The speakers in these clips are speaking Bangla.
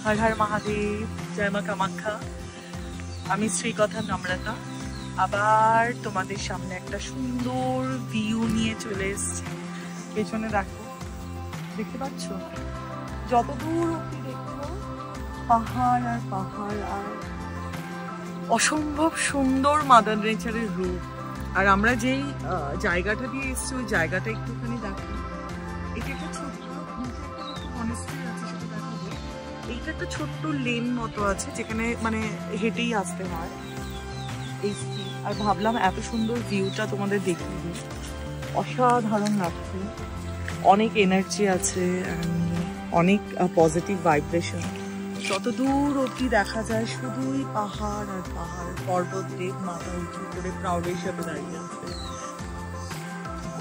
হর হর মহাদেব, জয় মা কামাখ্যা। আমি শ্রীকথা নম্রতা আবার তোমাদের সামনে একটা সুন্দর ভিউ নিয়ে চলে এসেছি। পেছনে দেখো, দেখতে পাচ্ছ? যত দূর অব্দি দেখো পাহাড় আর পাহাড় আর অসম্ভব সুন্দর মাদার নেচারের রূপ। আর আমরা যেই জায়গাটা দিয়ে এসেছি ওই জায়গাটা একটুখানি দেখো। এটা একটা ছোট্ট মনেস্ট্রি আছে, সেটা দেখাবো। এইটা একটা ছোট্ট লেন মতো আছে যেখানে মানে হেঁটেই আসতে হয়। এসছি আর ভাবলাম এত সুন্দর ভিউটা তোমাদের দেখিয়ে দিই। অসাধারণ লাগছে, অনেক এনার্জি আছে, অনেক পজিটিভ ভাইব্রেশন। যত দূর অব্দি দেখা যায় শুধুই পাহাড় আর পাহাড়, পর্বত দেব মাথা উঁচু করে প্রাউডের সাথে দাঁড়িয়ে আছে।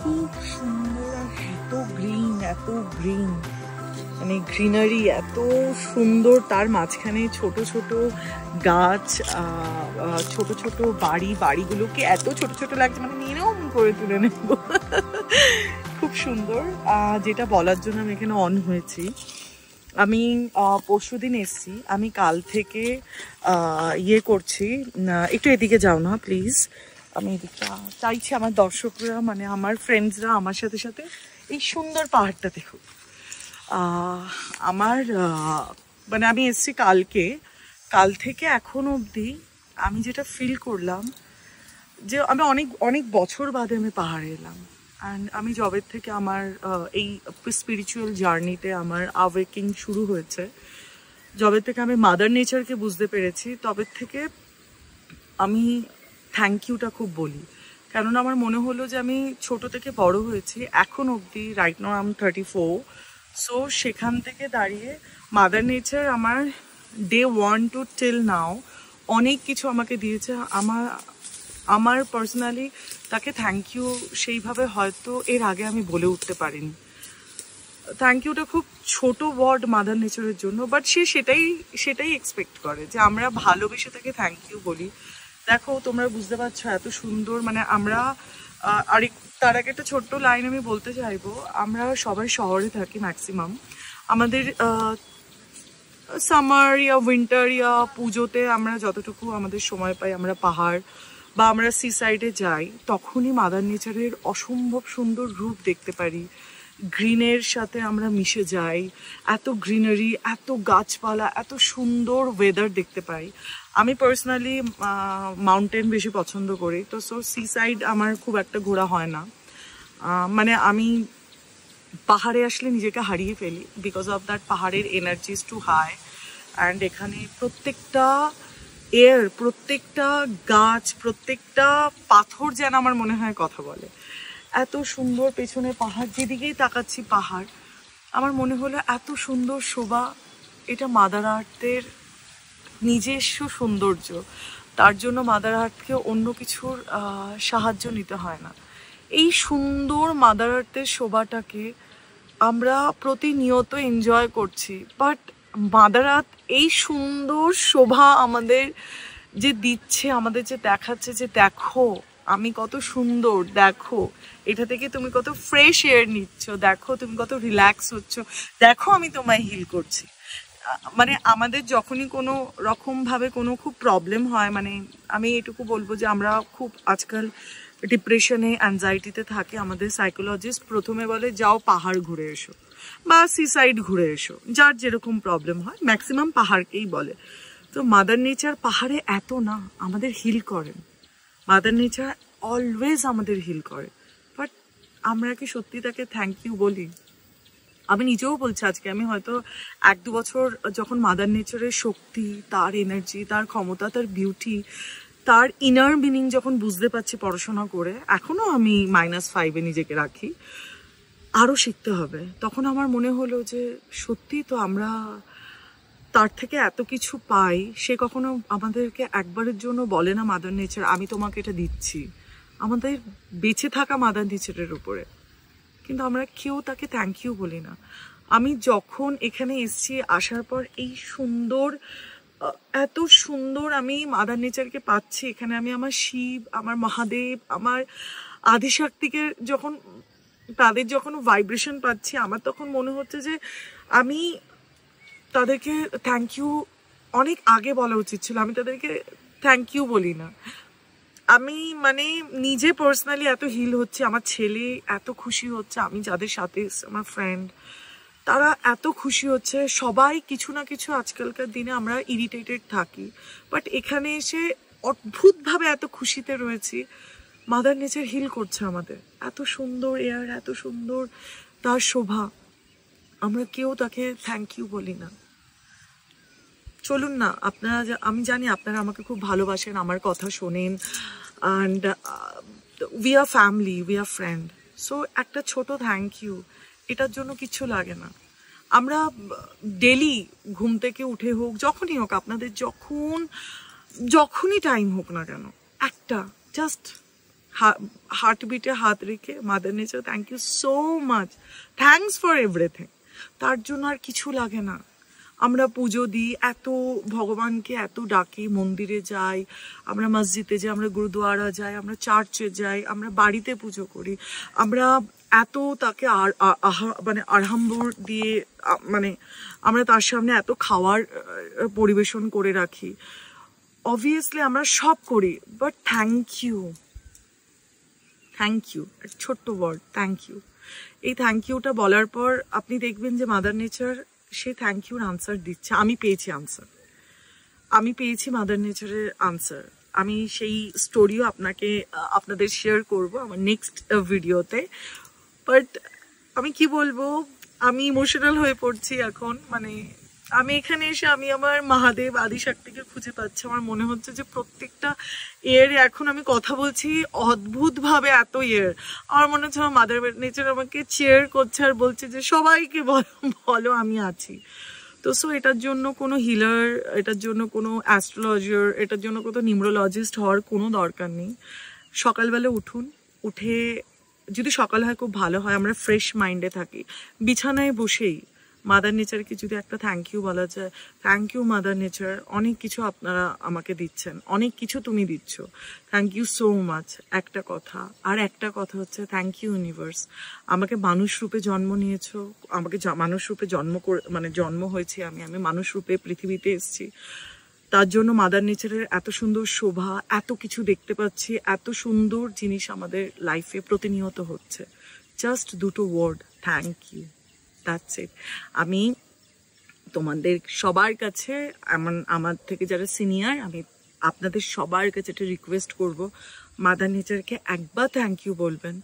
খুব সুন্দর আর এত গ্রিন মানে গ্রিনারি এত সুন্দর। তার মাঝখানে ছোট ছোট গাছ, ছোট ছোট বাড়িগুলোকে এত ছোট ছোট লাগছে, মানে নিয়েও করে তুলে নেব। খুব সুন্দর। যেটা বলার জন্য আমি এখানে অন হয়েছি, আমি পরশুদিন এসছি, আমি কাল থেকে ইয়ে করছি। একটু এদিকে যাও না প্লিজ, আমি এদিকটা চাইছি আমার দর্শকরা মানে আমার ফ্রেন্ডসরা আমার সাথে সাথে এই সুন্দর পাহাড়টা দেখুক। আমার মানে আমি এসছি কাল থেকে এখন অবধি আমি যেটা ফিল করলাম যে আমি অনেক বছর বাদে আমি পাহাড়ে এলাম। অ্যান্ড আমি জবের থেকে আমার এই স্পিরিচুয়াল জার্নিতে আমার আওয়েকিং শুরু হয়েছে। জবের থেকে আমি মাদার নেচারকে বুঝতে পেরেছি, তবে থেকে আমি থ্যাংক ইউটা খুব বলি। কেননা আমার মনে হলো যে আমি ছোট থেকে বড় হয়েছি, এখন অবধি right now I am 34। So সেখান থেকে দাঁড়িয়ে মাদার নেচার আমার ডে 1 to till নাও অনেক কিছু আমাকে দিয়েছে। আমার পার্সোনালি তাকে থ্যাংক ইউ সেইভাবে হয়তো এর আগে আমি বলে উঠতে পারিনি। থ্যাংক ইউটা খুব ছোট ওয়ার্ড মাদার নেচারের জন্য, বাট সে সেটাই এক্সপেক্ট করে যে আমরা ভালোবেসে তাকে থ্যাংক ইউ বলি। দেখো তোমরা বুঝতে পারছো এত সুন্দর, মানে আমরা তার আগে একটা ছোট্ট লাইন আমি বলতে চাইবো। আমরা সবাই শহরে থাকি ম্যাক্সিমাম, আমাদের সামার ইয়া উইন্টার ইয়া পুজোতে আমরা যতটুকু আমাদের সময় পাই আমরা পাহাড় বা আমরা সি সাইডে যাই, তখনই মাদার নেচারের অসম্ভব সুন্দর রূপ দেখতে পারি। গ্রিনের সাথে আমরা মিশে যাই, এত গ্রিনারি, এত গাছপালা, এত সুন্দর ওয়েদার দেখতে পাই। আমি পার্সোনালি মাউন্টেন বেশি পছন্দ করি, তো সো সি সাইড আমার খুব একটা ঘোরা হয় না। মানে আমি পাহাড়ে আসলে নিজেকে হারিয়ে ফেলি বিকজ অফ দ্যাট। পাহাড়ের energy is too high and এখানে প্রত্যেকটা এয়ার, প্রত্যেকটা গাছ, প্রত্যেকটা পাথর যেন আমার মনে হয় কথা বলে। এত সুন্দর পেছনে পাহাড়, যেদিকেই তাকাচ্ছি পাহাড়, আমার মনে হলো এত সুন্দর শোভা। এটা মাদার আর্থের নিজস্ব সৌন্দর্য, তার জন্য মাদার আর্থকে অন্য কিছুর সাহায্য নিতে হয় না। এই সুন্দর মাদার আর্থের শোভাটাকে আমরা প্রতিনিয়ত এনজয় করছি, বাট মাদার আর্থ এই সুন্দর শোভা আমাদের যে দিচ্ছে, আমাদের যে দেখাচ্ছে যে দেখো আমি কত সুন্দর, দেখো এটা থেকে তুমি কত ফ্রেশ এয়ার নিচ্ছ, দেখো তুমি কত রিল্যাক্স হচ্ছ, দেখো আমি তোমায় হিল করছি। মানে আমাদের যখনই কোনো রকমভাবে কোনো খুব প্রবলেম হয়, মানে আমি এটুকু বলবো যে আমরা খুব আজকাল ডিপ্রেশনে, অ্যাংজাইটিতে থাকে, আমাদের সাইকোলজিস্ট প্রথমে বলে যাও পাহাড় ঘুরে এসো বা সিসাইড ঘুরে এসো, যার যেরকম প্রবলেম হয় ম্যাক্সিমাম পাহাড়কেই বলে। তো মাদার নেচার পাহাড়ে এত না, আমাদের হিল করেন। মাদার নেচার অলওয়েজ আমাদের হিল করে, বাট আমরা কি সত্যি তাকে থ্যাংক ইউ বলি? আমি নিজেও বলছি, আজকে আমি হয়তো 1-2 বছর যখন মাদার নেচারের শক্তি, তার এনার্জি, তার ক্ষমতা, তার বিউটি, তার ইনার মিনিং যখন বুঝতে পারছি পড়াশোনা করে, এখনও আমি -5-এ নিজেকে রাখি, আরও শিখতে হবে। তখন আমার মনে হলো যে সত্যি তো আমরা তার থেকে এত কিছু পাই। সে কখনো আমাদেরকে একবারের জন্য বলে না মাদার নেচার আমি তোমাকে এটা দিচ্ছি, আমাদের বেঁচে থাকা মাদার নেচারের উপরে, কিন্তু আমরা কেউ তাকে থ্যাংক ইউ বলি না। আমি যখন এখানে এসেছি, আসার পর এই সুন্দর, এত সুন্দর আমি মাদার নেচারকে পাচ্ছি এখানে। আমি আমার শিব, আমার মহাদেব, আমার আদিশক্তিকে যখন তাদের যখন ভাইব্রেশন পাচ্ছি, আমার তখন মনে হচ্ছে যে আমি তাদেরকে থ্যাংক ইউ অনেক আগে বলা উচিত ছিল, আমি তাদেরকে থ্যাংক ইউ বলি না। আমি মানে নিজে পার্সোনালি এত হিল হচ্ছে, আমার ছেলে এত খুশি হচ্ছে, আমি যাদের সাথে আমার ফ্রেন্ড তারা এত খুশি হচ্ছে, সবাই কিছু না কিছু আজকালকার দিনে আমরা ইরিটেটেড থাকি, বাট এখানে এসে অদ্ভুতভাবে এত খুশিতে রয়েছি। মাদার নেচার হিল করছে আমাদের, এত সুন্দর এয়ার, এত সুন্দর তার শোভা, আমরা কেউ তাকে থ্যাংক ইউ বলি না। চলুন না, আপনারা আমি জানি আপনারা আমাকে খুব ভালোবাসেন, আমার কথা শোনেন, and we are family, we are friend. So একটা ছোট থ্যাংক ইউ, এটার জন্য কিছু লাগে না। আমরা ডেলি ঘুম থেকে উঠে হোক, যখনই হোক, আপনাদের যখনই টাইম হোক না কেন, একটা জাস্ট হার্টবিটে হাত রেখে mother nature thank you so much, thanks for everything, তার জন্য আর কিছু লাগে না। আমরা পুজো দিই, এত ভগবানকে এত ডাকি, মন্দিরে যাই, আমরা মসজিদে যাই, আমরা গুরুদুয়ারা যাই, আমরা চার্চে যাই, আমরা বাড়িতে পুজো করি, আমরা এত তাকে মানে আড়ম্বর দিয়ে মানে আমরা তার সামনে এত খাওয়ার পরিবেশন করে রাখি। অবভিয়াসলি আমরা সব করি, but thank you, thank you, ছোট্ট ওয়ার্ড থ্যাংক ইউ। এই থ্যাংক ইউটা বলার পর আপনি দেখবেন যে মাদার নেচার সে থ্যাংক ইউর আনসার দিচ্ছে। আমি পেয়েছি আনসার, আমি পেয়েছি মাদার নেচারের আনসার। আমি সেই স্টোরিও আপনাদের শেয়ার করব আমার নেক্সট ভিডিওতে। বাট আমি কি বলবো, আমি ইমোশনাল হয়ে পড়ছি এখন। মানে আমি এখানে এসে আমি আমার মহাদেব আদিশক্তিকে খুঁজে পাচ্ছি। আমার মনে হচ্ছে যে প্রত্যেকটা ইয়ারে এখন আমি কথা বলছি অদ্ভুতভাবে, এত ইয়ার আমার মনে হচ্ছে আমার মাদার নেচার আমাকে চেয়ার করছে আর বলছে যে সবাইকে বলো আমি আছি। তো সো এটার জন্য কোনো হিলার, এটার জন্য কোনো অ্যাস্ট্রোলজার, এটার জন্য কোনো নিউরোলজিস্ট হওয়ার কোনো দরকার নেই। সকালবেলা উঠুন, উঠে যদি সকাল হয় খুব ভালো হয়, আমরা ফ্রেশ মাইন্ডে থাকি, বিছানায় বসেই মাদার নেচারকে যদি একটা থ্যাংক ইউ বলা যায়, থ্যাংক ইউ মাদার নেচার, অনেক কিছু আপনারা আমাকে দিচ্ছেন, অনেক কিছু তুমি দিচ্ছ, থ্যাংক ইউ সো মাচ। একটা কথা, আর একটা কথা হচ্ছে থ্যাংক ইউ ইউনিভার্স, আমাকে মানুষ রূপে জন্ম নিয়েছো, আমাকে মানুষ রূপে জন্ম হয়েছি, আমি মানুষ রূপে পৃথিবীতে এসেছি, তার জন্য মাদার নেচারের এত সুন্দর শোভা, এত কিছু দেখতে পাচ্ছি, এত সুন্দর জিনিস আমাদের লাইফে প্রতিনিয়ত হচ্ছে। জাস্ট দুটো word, thank you, that's it. আমি তোমাদের সবার কাছে, আমার থেকে যারা সিনিয়র, আমি আপনাদের সবার কাছে একটা রিকোয়েস্ট করব, মাদার নেচারকে একবার থ্যাংক ইউ বলবেন,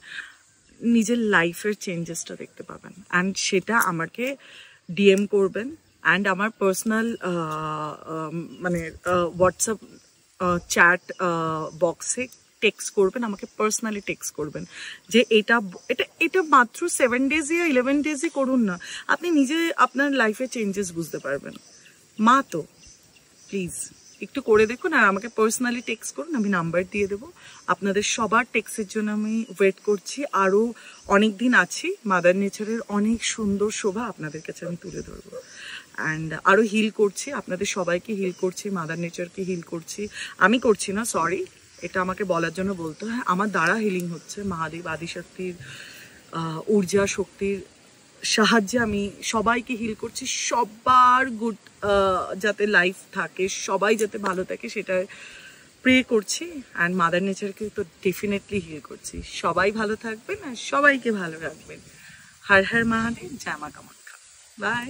নিজের লাইফের চেঞ্জেসটা দেখতে পাবেন। অ্যান্ড সেটা আমাকে ডিএম করবেন, অ্যান্ড আমার পার্সোনাল মানে হোয়াটসঅ্যাপ চ্যাট বক্সে টেক্সট করবেন, আমাকে পার্সোনালি টেক্সট করবেন যে এটা মাত্র 7 days या 11 days করুন না, আপনি নিজে আপনার লাইফে চেঞ্জেস বুঝতে পারবেন। মা তো প্লিজ একটু করে দেখুন, আর আমাকে পার্সোনালি টেক্সট করুন, আমি নাম্বার দিয়ে দেবো। আপনাদের সবার টেক্সটের জন্য আমি ওয়েট করছি। আরও অনেক দিন আছি, মাদার নেচারের অনেক সুন্দর শোভা আপনাদের কাছে আমি তুলে ধরবো, অ্যান্ড আরও হিল করছি, আপনাদের সবাইকে হিল করছি, মাদার নেচারকে হিল করছি। আমি করছি না, সরি, এটা আমাকে বলার জন্য বলতে হয়, আমার দ্বারা হিলিং হচ্ছে। মহাদেব আদিশক্তির ঊর্জা শক্তির সাহায্যে আমি সবাইকে হিল করছি, সবার গুড যাতে লাইফ থাকে, সবাই যাতে ভালো থাকে সেটা প্রে করছি, অ্যান্ড মাদার নেচারকে তো ডেফিনেটলি হিল করছি। সবাই ভালো থাকবেন আর সবাইকে ভালো রাখবেন। হর হর মহাদেব, জয় মা কামাখ্যা, বাই।